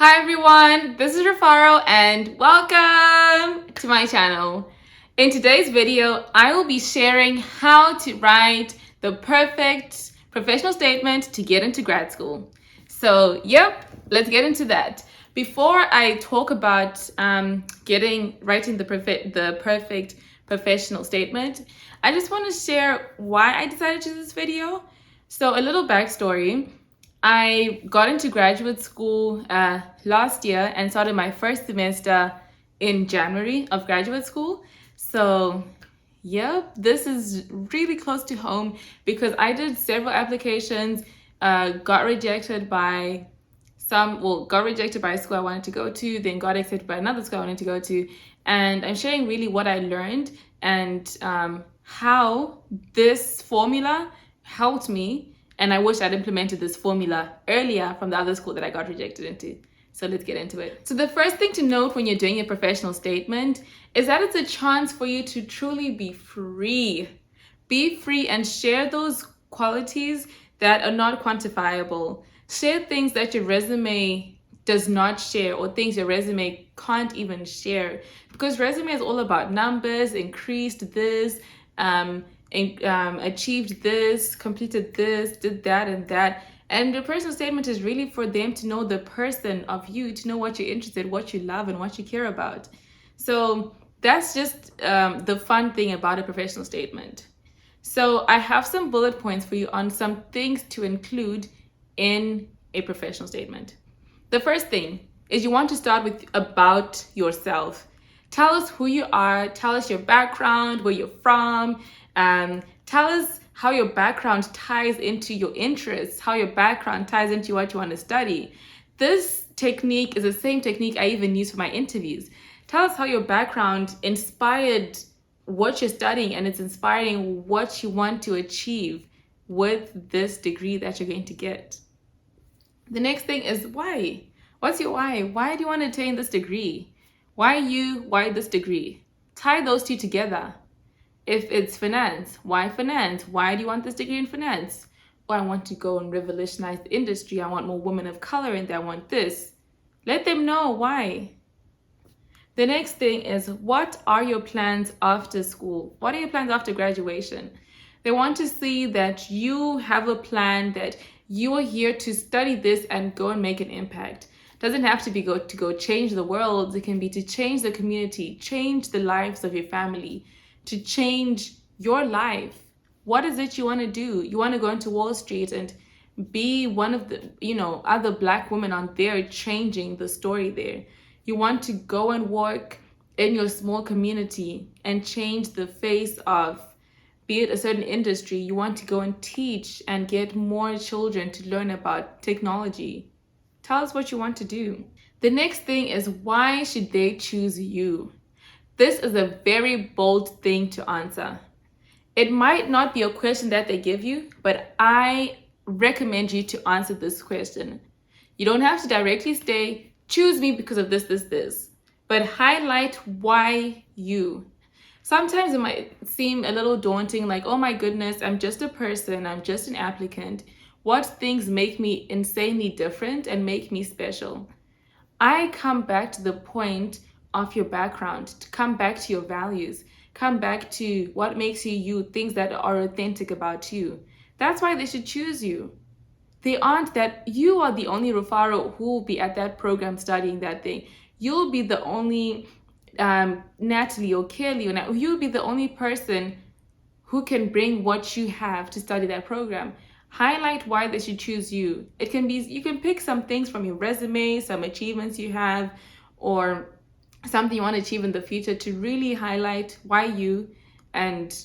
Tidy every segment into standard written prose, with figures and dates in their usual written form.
Hi everyone, this is Rafaro and welcome to my channel. In today's video, I will be sharing how to write the perfect professional statement to get into grad school. So let's get into that. Before I talk about writing the perfect professional statement, I just want to share why I decided to do this video. So a little backstory. I got into graduate school last year and started my first semester in January of graduate school. So, this is really close to home because I did several applications, got rejected by got rejected by a school I wanted to go to, then got accepted by another school I wanted to go to. And I'm sharing really what I learned and how this formula helped me. And I wish I'd implemented this formula earlier from the other school that I got rejected into. So let's get into it. So the first thing to note when you're doing a professional statement is that it's a chance for you to truly be free. Be free and share those qualities that are not quantifiable. Share things that your resume does not share or things your resume can't even share. Because resume is all about numbers, increased this, achieved this, completed this, did that and that. And the personal statement is really for them to know the person of you, to know what you're interested, what you love, and what you care about. So that's just the fun thing about a professional statement. So I have some bullet points for you on some things to include in a professional statement. The first thing is you want to start with about yourself. Tell us who you are, tell us your background, where you're from, tell us how your background ties into your interests, how your background ties into what you want to study. This technique is the same technique I even use for my interviews. Tell us how your background inspired what you're studying and it's inspiring what you want to achieve with this degree that you're going to get. The next thing is why. What's your why? Why do you want to attain this degree? Why you? Why this degree? Tie those two together. If it's finance, why finance? Why do you want this degree in finance? Or I want to go and revolutionize the industry. I want more women of color and I want this. Let them know why. The next thing is, what are your plans after school? What are your plans after graduation? They want to see that you have a plan, that you are here to study this and go and make an impact. Doesn't have to be to go change the world. It can be to change the community, change the lives of your family, to change your life. What is it you want to do? You want to go into Wall Street and be one of the, other Black women on there changing the story there. You want to go and work in your small community and change the face of, be it a certain industry. You want to go and teach and get more children to learn about technology. Tell us what you want to do. The next thing is, why should they choose you? This is a very bold thing to answer. It might not be a question that they give you, but I recommend you to answer this question. You don't have to directly say, choose me because of this, but highlight why you. Sometimes it might seem a little daunting, like, oh my goodness, I'm just a person, I'm just an applicant. What things make me insanely different and make me special? I come back to the point of your background, to come back to your values, come back to what makes you you, things that are authentic about you. That's why they should choose you. They aren't that you are the only Rufaro who will be at that program studying that thing. You'll be the only Natalie or Kelly, or you'll be the only person who can bring what you have to study that program. Highlight why they should choose you. It can be, you can pick some things from your resume, some achievements you have, or something you want to achieve in the future to really highlight why you and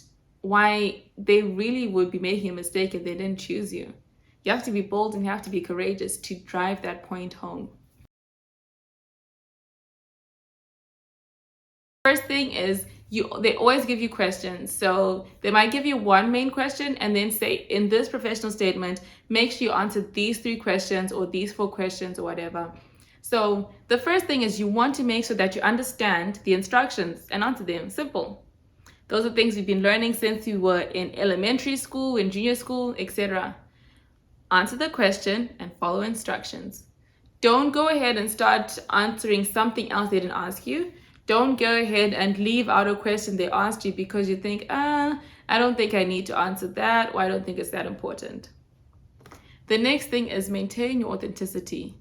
why they really would be making a mistake if they didn't choose you. You have to be bold and you have to be courageous to drive that point home. First thing is, they always give you questions. So they might give you one main question and then say, in this professional statement, make sure you answer these 3 questions or these 4 questions or whatever. So the first thing is, you want to make sure that you understand the instructions and answer them. Simple. Those are things you've been learning since you were in elementary school, in junior school, etc. Answer the question and follow instructions. Don't go ahead and start answering something else they didn't ask you. Don't go ahead and leave out a question they asked you because you think, I don't think I need to answer that, or I don't think it's that important. The next thing is maintain your authenticity.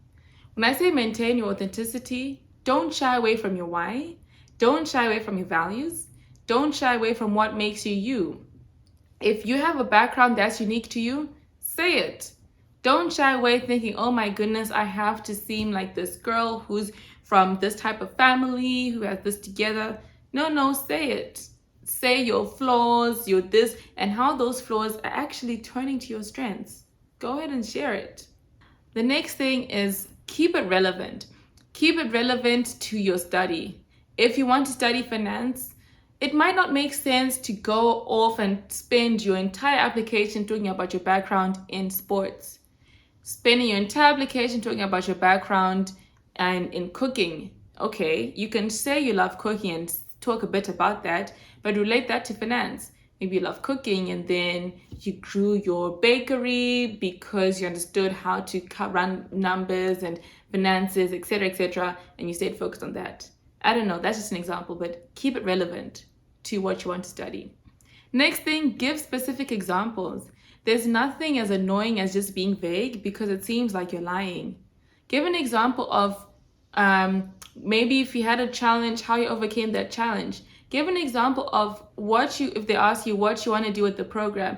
When I say maintain your authenticity, don't shy away from your why. Don't shy away from your values. Don't shy away from what makes you you. If you have a background that's unique to you, say it. Don't shy away thinking, oh my goodness, I have to seem like this girl who's from this type of family, who has this together. No, say it. Say your flaws, your this, and how those flaws are actually turning to your strengths. Go ahead and share it. The next thing is keep it relevant. Keep it relevant to your study. If you want to study finance, it might not make sense to go off and spend your entire application talking about your background in sports. Spending your entire application talking about your background and in cooking. Okay, you can say you love cooking and talk a bit about that, but relate that to finance. Maybe you love cooking and then you grew your bakery because you understood how to run numbers and finances, etc., and you stayed focused on that. I don't know, that's just an example, but keep it relevant to what you want to study. Next thing, give specific examples. There's nothing as annoying as just being vague because it seems like you're lying. Give an example of maybe if you had a challenge, how you overcame that challenge. Give an example of if they ask you what you want to do with the program.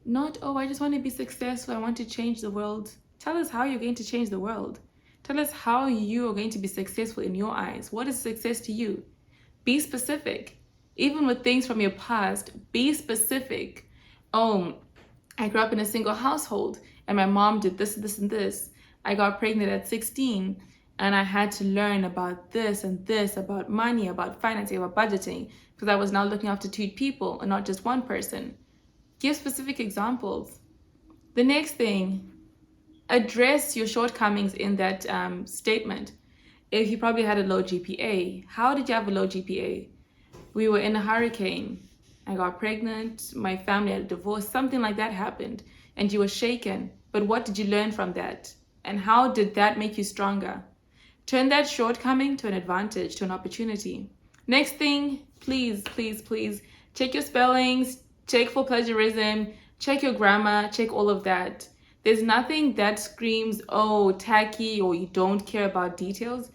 Not, oh, I just want to be successful, I want to change the world. Tell us how you're going to change the world. Tell us how you are going to be successful in your eyes. What is success to you? Be specific. Even with things from your past, be specific. Oh, I grew up in a single household and my mom did this, this, and this. I got pregnant at 16 and I had to learn about this and this, about money, about financing, about budgeting, because I was now looking after 2 people and not just one person. Give specific examples. The next thing, address your shortcomings in that statement. If you probably had a low GPA, how did you have a low GPA? We were in a hurricane. I got pregnant, my family had a divorce, something like that happened, and you were shaken. But what did you learn from that? And how did that make you stronger? Turn that shortcoming to an advantage, to an opportunity. Next thing, please, check your spellings, check for plagiarism, check your grammar, check all of that. There's nothing that screams, oh, tacky, or you don't care about details,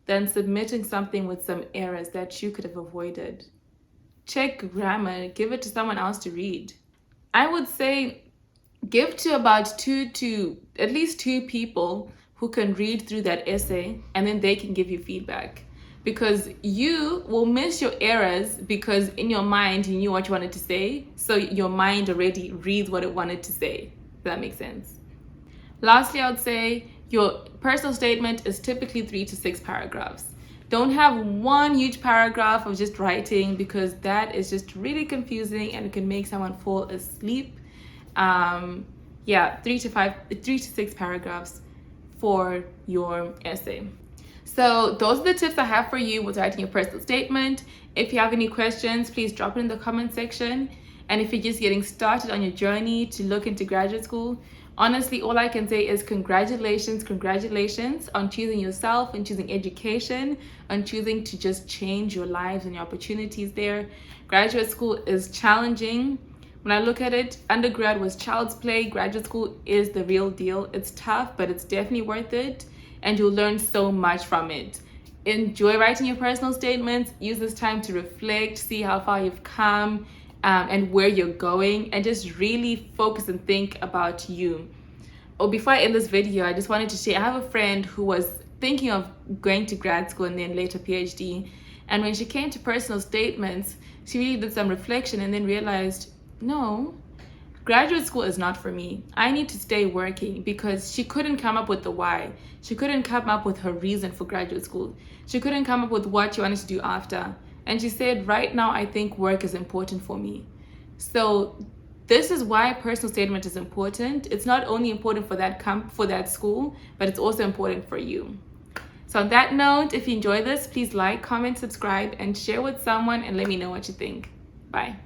than submitting something with some errors that you could have avoided. Check grammar, give it to someone else to read. I would say give to about at least two people who can read through that essay, and then they can give you feedback. Because you will miss your errors because in your mind you knew what you wanted to say, so your mind already reads what it wanted to say. Does that make sense? Lastly, I would say your personal statement is typically 3 to 6 paragraphs. Don't have one huge paragraph of just writing because that is just really confusing and it can make someone fall asleep. 3 to 6 paragraphs for your essay. So those are the tips I have for you with writing your personal statement. If you have any questions, please drop it in the comment section. And if you're just getting started on your journey to look into graduate school, honestly, all I can say is congratulations on choosing yourself and choosing education, on choosing to just change your lives and your opportunities there. Graduate school is challenging. When I look at it, undergrad was child's play. Graduate school is the real deal. It's tough, but it's definitely worth it. And you'll learn so much from it. Enjoy writing your personal statements. Use this time to reflect, see how far you've come, and where you're going, and just really focus and think about you. Before I end this video, I just wanted to share, I have a friend who was thinking of going to grad school and then later PhD. And when she came to personal statements, she really did some reflection and then realized, no, graduate school is not for me. I need to stay working, because she couldn't come up with the why. She couldn't come up with her reason for graduate school. She couldn't come up with what she wanted to do after. And she said, right now, I think work is important for me. So this is why personal statement is important. It's not only important for that school, but it's also important for you. So on that note, if you enjoy this, please like, comment, subscribe, and share with someone, and let me know what you think. Bye.